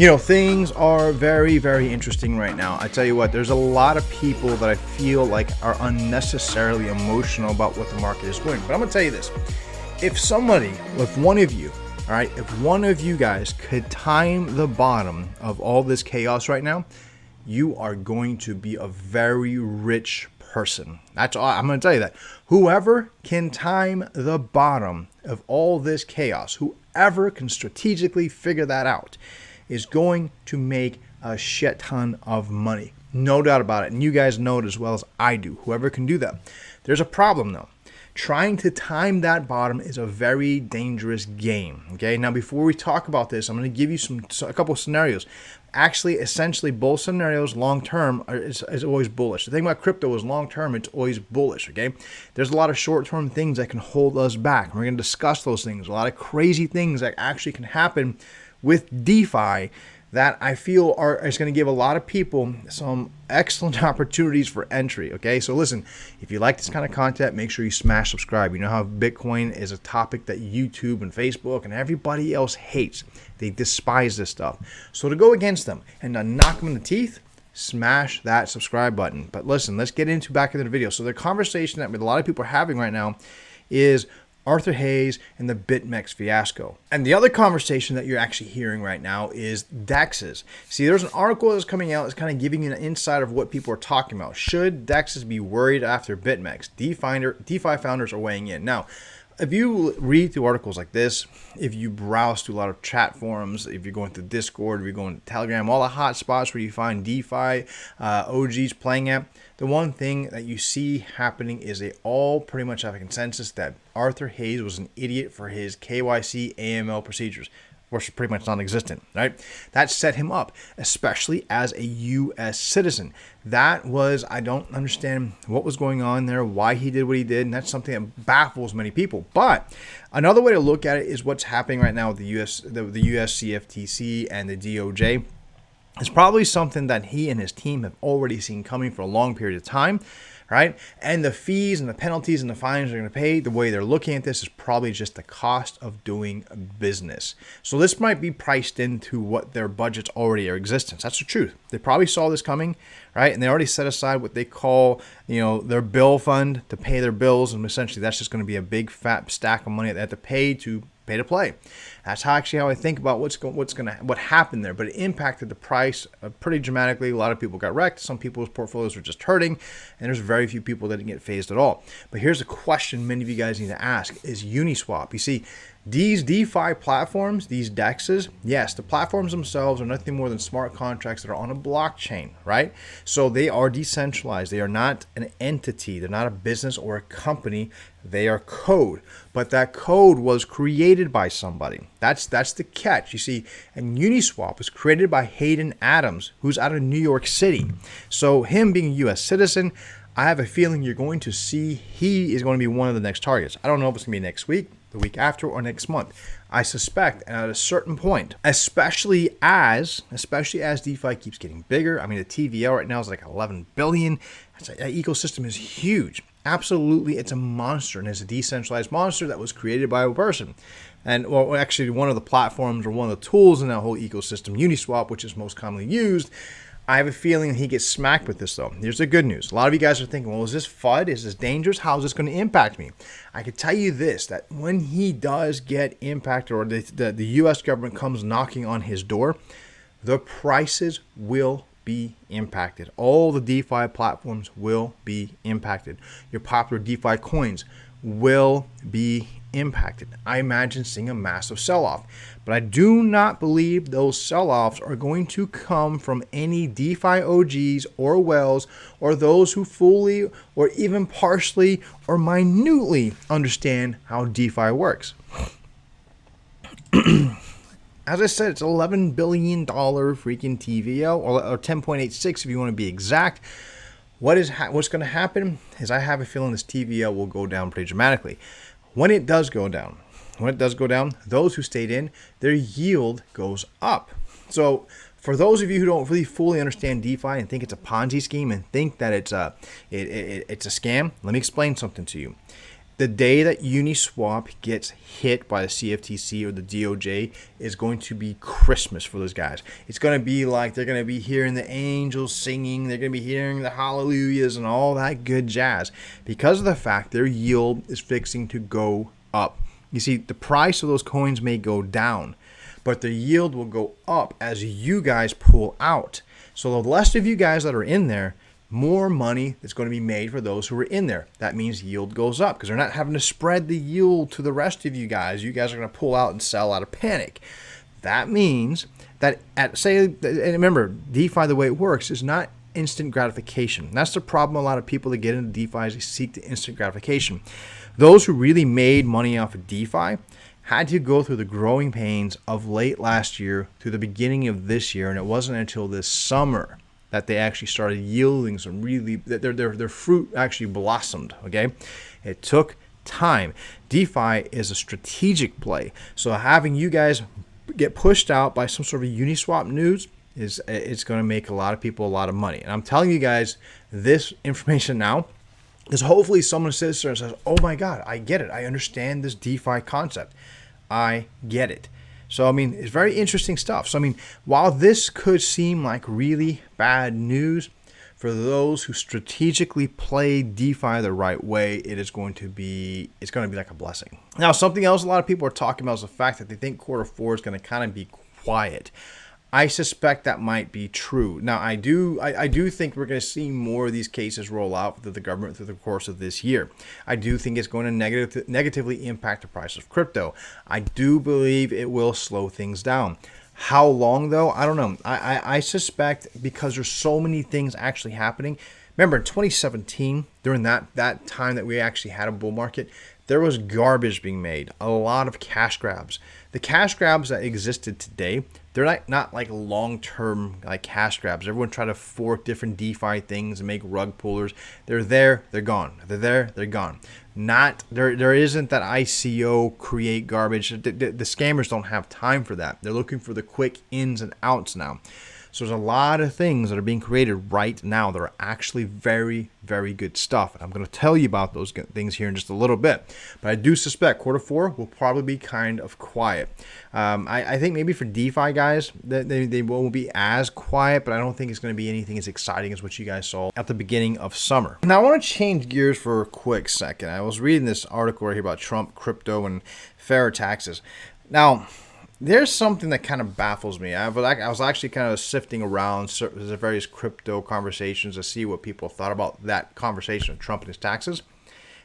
You know, things are very, very interesting right now. I tell you what, there's a lot of people that I feel like are unnecessarily emotional about what the market is doing. But I'm gonna tell you this. If one of you, all right, if one of you guys could time the bottom of all this chaos right now, you are going to be a very rich person. That's all. I'm going to tell you that. Whoever can time the bottom of all this chaos, whoever can strategically figure that out, is going to make a shit ton of money. No doubt about it. And you guys know it as well as I do. Whoever can do that. There's a problem though. Trying to time that bottom is a very dangerous game. Okay. Now, before we talk about this, I'm going to give you a couple of scenarios. Actually, essentially, both scenarios long term is always bullish. The thing about crypto is long term, it's always bullish. Okay. There's a lot of short term things that can hold us back. We're going to discuss those things. A lot of crazy things that actually can happen with DeFi that I feel is going to give a lot of people some excellent opportunities for entry. Okay, so listen, if you like this kind of content, make sure you smash subscribe. You know how Bitcoin is a topic that YouTube and Facebook and everybody else hates. They despise this stuff. So to go against them and to knock them in the teeth, smash that subscribe button. But listen, let's get back into the video. So the conversation that a lot of people are having right now is Arthur Hayes and the Bitmex fiasco. And the other conversation that you're actually hearing right now is DEXs. See, there's an article that's coming out that's kind of giving you an insight of what people are talking about. Should DEXs be worried after Bitmex? DeFi founders are weighing in. Now, if you read through articles like this, if you browse through a lot of chat forums, if you're going through Discord, if you're going to Telegram, all the hot spots where you find DeFi OGs playing at, the one thing that you see happening is they all pretty much have a consensus that Arthur Hayes was an idiot for his KYC AML procedures, which is pretty much non-existent, right? That set him up, especially as a U.S. citizen. I don't understand what was going on there, why he did what he did, and that's something that baffles many people. But another way to look at it is what's happening right now with the U.S. CFTC and the DOJ. It's probably something that he and his team have already seen coming for a long period of time, right? And the fees and the penalties and the fines they're going to pay, the way they're looking at this is probably just the cost of doing business. So this might be priced into what their budgets already are existence. That's the truth. They probably saw this coming, right? And they already set aside what they call, their bill fund to pay their bills. And essentially that's just going to be a big fat stack of money that they have to pay to play. That's how I think about what happened there. But it impacted the price pretty dramatically. A lot of people got wrecked. Some people's portfolios were just hurting, and there's very few people that didn't get phased at all. But here's a question many of you guys need to ask: is Uniswap? You see, these DeFi platforms, these DEXs, yes, the platforms themselves are nothing more than smart contracts that are on a blockchain, right? So they are decentralized. They are not an entity. They're not a business or a company. They are code. But that code was created by somebody. That's the catch. You see, and Uniswap was created by Hayden Adams, who's out of New York City. So him being a U.S. citizen, I have a feeling you're going to see he is going to be one of the next targets. I don't know if it's going to be next week, the week after, or next month. I suspect, and at a certain point, especially as DeFi keeps getting bigger. I mean, the TVL right now is like 11 billion. That ecosystem is huge. Absolutely, it's a monster, and it's a decentralized monster that was created by a person. And well, actually, one of the platforms or one of the tools in that whole ecosystem, Uniswap, which is most commonly used. I have a feeling he gets smacked with this, though. Here's the good news. A lot of you guys are thinking, well, is this FUD? Is this dangerous? How is this going to impact me? I can tell you this, that when he does get impacted, or the U.S. government comes knocking on his door, the prices will be impacted. All the DeFi platforms will be impacted. Your popular DeFi coins will be impacted. I imagine seeing a massive sell-off, but I do not believe those sell-offs are going to come from any DeFi OGs or whales or those who fully or even partially or minutely understand how DeFi works. As I said, it's $11 billion freaking TVL, or 10.86 if you want to be exact. What's going to happen is I have a feeling this TVL will go down pretty dramatically. When it does go down, those who stayed in, their yield goes up. So for those of you who don't really fully understand DeFi and think it's a Ponzi scheme and think that it's a scam, let me explain something to you. The day that Uniswap gets hit by the CFTC or the DOJ is going to be Christmas for those guys. It's going to be like they're going to be hearing the angels singing. They're going to be hearing the hallelujahs and all that good jazz because of the fact their yield is fixing to go up. You see, the price of those coins may go down, but the yield will go up as you guys pull out. So the less of you guys that are in there, more money that's going to be made for those who are in there. That means yield goes up because they're not having to spread the yield to the rest of you guys. You guys are going to pull out and sell out of panic. That means that and remember, DeFi, the way it works is not instant gratification. That's the problem. A lot of people that get into DeFi is they seek the instant gratification. Those who really made money off of DeFi had to go through the growing pains of late last year through the beginning of this year, and it wasn't until this summer that they actually started yielding some really, their fruit actually blossomed, okay? It took time. DeFi is a strategic play. So having you guys get pushed out by some sort of Uniswap news it's going to make a lot of people a lot of money. And I'm telling you guys this information now is hopefully someone sits there and says, oh my God, I get it. I understand this DeFi concept. I get it. So, I mean, it's very interesting stuff. So, I mean, while this could seem like really bad news, for those who strategically play DeFi the right way, it's going to be like a blessing. Now, something else a lot of people are talking about is the fact that they think Q4 is going to kind of be quiet. I suspect that might be true. Now, I do think we're going to see more of these cases roll out through the government through the course of this year. I do think it's going to negatively impact the price of crypto. I do believe it will slow things down. How long, though? I don't know. I suspect because there's so many things actually happening. Remember, in 2017, during that time that we actually had a bull market, there was garbage being made, a lot of cash grabs. The cash grabs that existed today, they're not like long-term like cash grabs. Everyone try to fork different DeFi things and make rug pullers. They're there, they're gone. They're there, they're gone. There isn't that ICO create garbage. The scammers don't have time for that. They're looking for the quick ins and outs now. So there's a lot of things that are being created right now that are actually very, very good stuff. And I'm going to tell you about those things here in just a little bit. But I do suspect Q4 will probably be kind of quiet. I think maybe for DeFi guys, they won't be as quiet, but I don't think it's going to be anything as exciting as what you guys saw at the beginning of summer. Now, I want to change gears for a quick second. I was reading this article right here about Trump, crypto, and fair taxes. Now, there's something that kind of baffles me. I was actually kind of sifting around the various crypto conversations to see what people thought about that conversation of Trump and his taxes.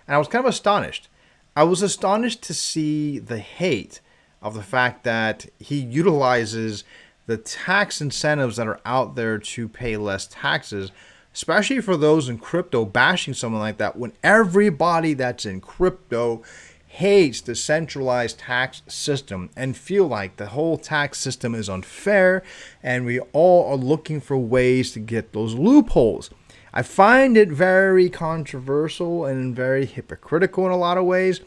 And I was kind of astonished. I was astonished to see the hate of the fact that he utilizes the tax incentives that are out there to pay less taxes, especially for those in crypto, bashing someone like that when everybody that's in crypto hates the centralized tax system and feel like the whole tax system is unfair and we all are looking for ways to get those loopholes. I find it very controversial and very hypocritical in a lot of ways,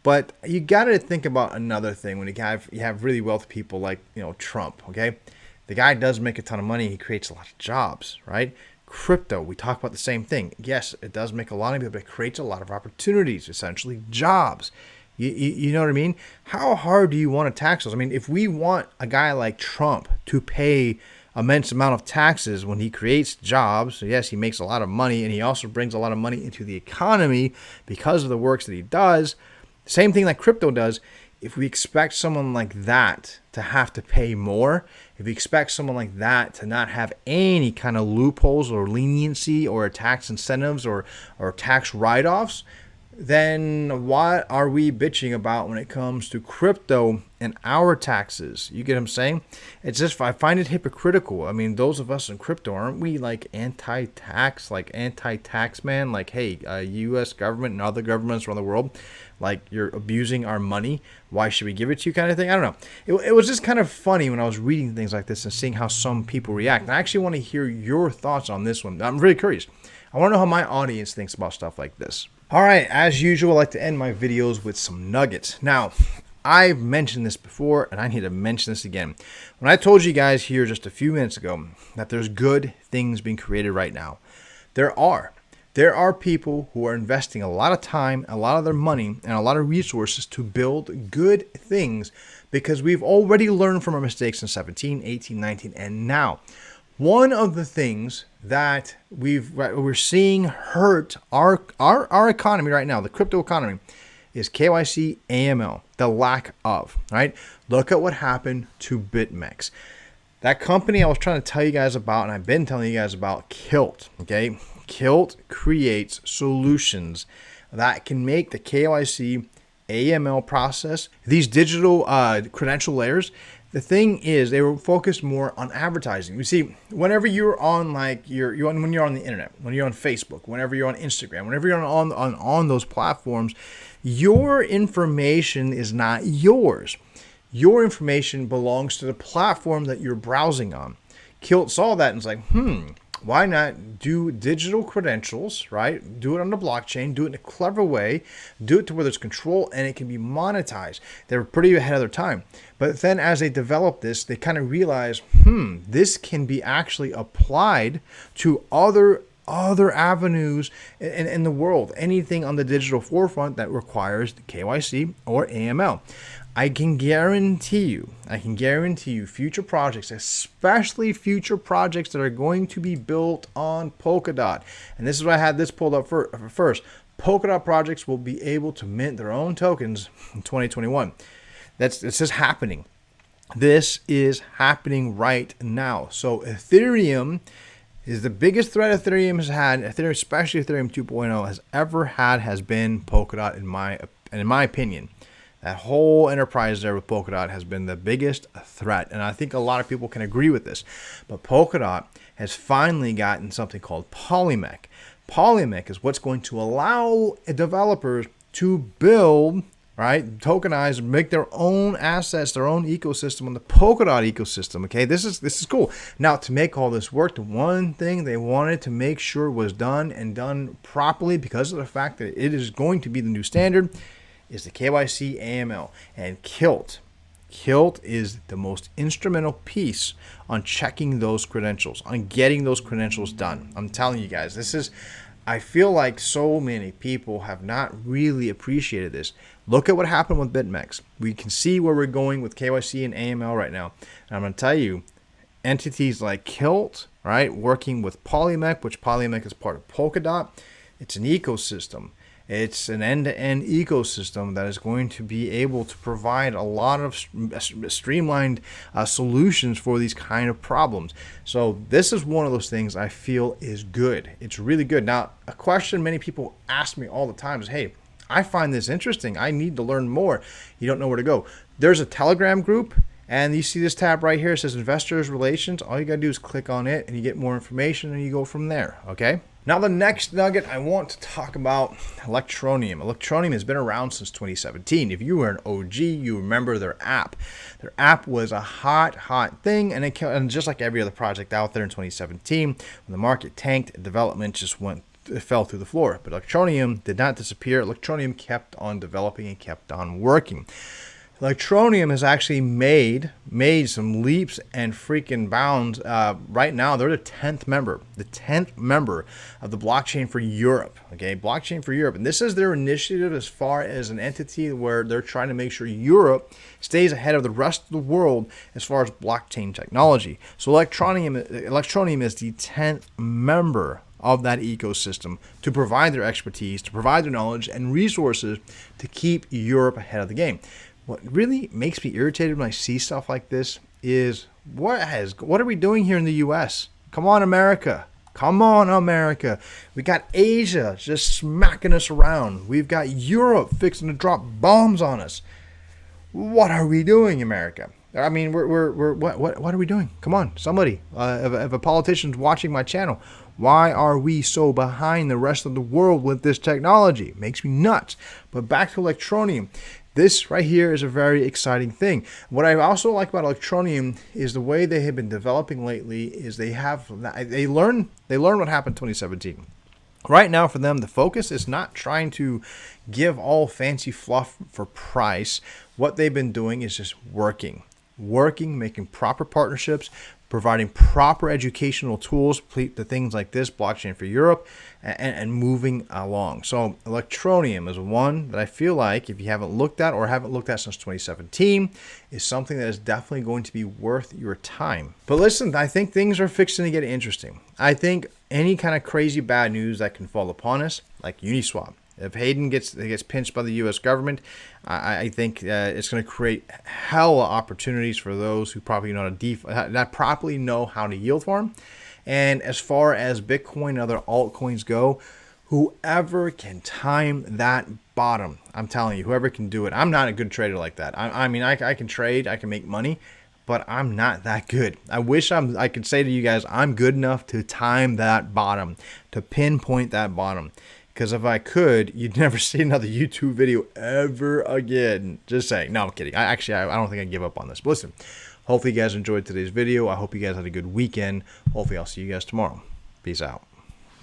but you got to think about another thing when you have really wealthy people like, Trump, okay? The guy does make a ton of money. He creates a lot of jobs, right? Crypto, we talk about the same thing. Yes, it does make a lot of money, but it creates a lot of opportunities, essentially jobs. You know what I mean? How hard do you want to tax those? I mean, if we want a guy like Trump to pay immense amount of taxes when he creates jobs, so yes, he makes a lot of money and he also brings a lot of money into the economy because of the works that he does. Same thing like crypto does. If we expect someone like that to have to pay more, if we expect someone like that to not have any kind of loopholes or leniency or tax incentives or tax write-offs, then what are we bitching about when it comes to crypto and our taxes? You get what I'm saying? It's just, I find it hypocritical. I mean, those of us in crypto, aren't we like anti-tax, man? Like, hey, U.S. government and other governments around the world, like you're abusing our money. Why should we give it to you kind of thing? I don't know. It was just kind of funny when I was reading things like this and seeing how some people react. And I actually want to hear your thoughts on this one. I'm really curious. I want to know how my audience thinks about stuff like this. All right, as usual, I like to end my videos with some nuggets. Now, I've mentioned this before, and I need to mention this again. When I told you guys here just a few minutes ago that there's good things being created right now, there are. There are people who are investing a lot of time, a lot of their money, and a lot of resources to build good things because we've already learned from our mistakes in 17, 18, 19, and now. One of the things that we're seeing hurt our economy right now, the crypto economy, is KYC, AML, the lack of, right? Look at what happened to Bitmex. That company I was trying to tell you guys about, and I've been telling you guys about, KILT, okay? KILT creates solutions that can make the KYC, AML process, these digital credential layers. The thing is, they were focused more on advertising. You see, whenever you're on when you're on the internet, when you're on Facebook, whenever you're on Instagram, whenever you're on those platforms, your information is not yours. Your information belongs to the platform that you're browsing on. KILT saw that and was like, why not do digital credentials, right? Do it on the blockchain, do it in a clever way, do it to where there's control and it can be monetized. They were pretty ahead of their time. But then as they developed this, they kind of realized, this can be actually applied to other avenues in the world. Anything on the digital forefront that requires KYC or AML. I can guarantee you future projects, especially future projects that are going to be built on Polkadot. And this is why I had this pulled up first. Polkadot projects will be able to mint their own tokens in 2021. This is happening. This is happening right now. So Ethereum is the biggest threat Ethereum has had, especially Ethereum 2.0 has ever had, has been Polkadot in my opinion. That whole enterprise there with Polkadot has been the biggest threat. And I think a lot of people can agree with this. But Polkadot has finally gotten something called Polymex. Polymex is what's going to allow developers to build, right, tokenize, make their own assets, their own ecosystem on the Polkadot ecosystem. Okay, this is cool. Now, to make all this work, the one thing they wanted to make sure was done and done properly, because of the fact that it is going to be the new standard, is the KYC AML. And KILT is the most instrumental piece on checking those credentials, on getting those credentials done. I'm telling you guys, I feel like so many people have not really appreciated this. Look at what happened with Bitmex. We can see where we're going with KYC and AML right now. And I'm going to tell you, entities like KILT, right, working with Polymex, which Polymex is part of Polkadot, it's an ecosystem. It's an end-to-end ecosystem that is going to be able to provide a lot of streamlined solutions for these kind of problems. So this is one of those things I feel is good. It's really good. Now, a question many people ask me all the time is, hey, I find this interesting. I need to learn more. You don't know where to go. There's a Telegram group, and you see this tab right here. It says Investors Relations. All you got to do is click on it, and you get more information, and you go from there, okay? Now, the next nugget I want to talk about, Electroneum. Electroneum has been around since 2017. If you were an OG, you remember their app. Their app was a hot thing, and just like every other project out there in 2017, when the market tanked, development just fell through the floor. But Electroneum did not disappear. Electroneum kept on developing and kept on working. Electroneum has actually made some leaps and freaking bounds. Right now, they're the 10th member of the Blockchain for Europe. Okay, Blockchain for Europe. And this is their initiative as far as an entity where they're trying to make sure Europe stays ahead of the rest of the world as far as blockchain technology. So Electroneum is the 10th member of that ecosystem to provide their expertise, to provide their knowledge and resources to keep Europe ahead of the game. What really makes me irritated when I see stuff like this is what are we doing here in the U.S.? Come on, America. Come on, America. We got Asia just smacking us around. We've got Europe fixing to drop bombs on us. What are we doing, America? I mean, what are we doing? Come on, somebody. If a politician's watching my channel, why are we so behind the rest of the world with this technology? It makes me nuts. But back to Electroneum. This right here is a very exciting thing. What I also like about Electroneum is the way they have been developing lately is they learn what happened in 2017. Right now for them, the focus is not trying to give all fancy fluff for price. What they've been doing is just working, making proper partnerships, providing proper educational tools to things like this, blockchain for Europe, and moving along. So Electroneum is one that I feel like, if you haven't looked at or haven't looked at since 2017, is something that is definitely going to be worth your time. But listen, I think things are fixing to get interesting. I think any kind of crazy bad news that can fall upon us, like Uniswap, if Hayden gets pinched by the U.S. government, I think it's going to create hella opportunities for those who probably not properly know how to yield farm. And as far as Bitcoin and other altcoins go, whoever can time that bottom, I'm telling you, whoever can do it. I'm not a good trader like that. I mean, I can trade, I can make money, but I'm not that good. I wish I could say to you guys, I'm good enough to time that bottom, to pinpoint that bottom. Because if I could, you'd never see another YouTube video ever again. Just saying. No, I'm kidding. I don't think I'd give up on this. But listen, hopefully you guys enjoyed today's video. I hope you guys had a good weekend. Hopefully I'll see you guys tomorrow. Peace out.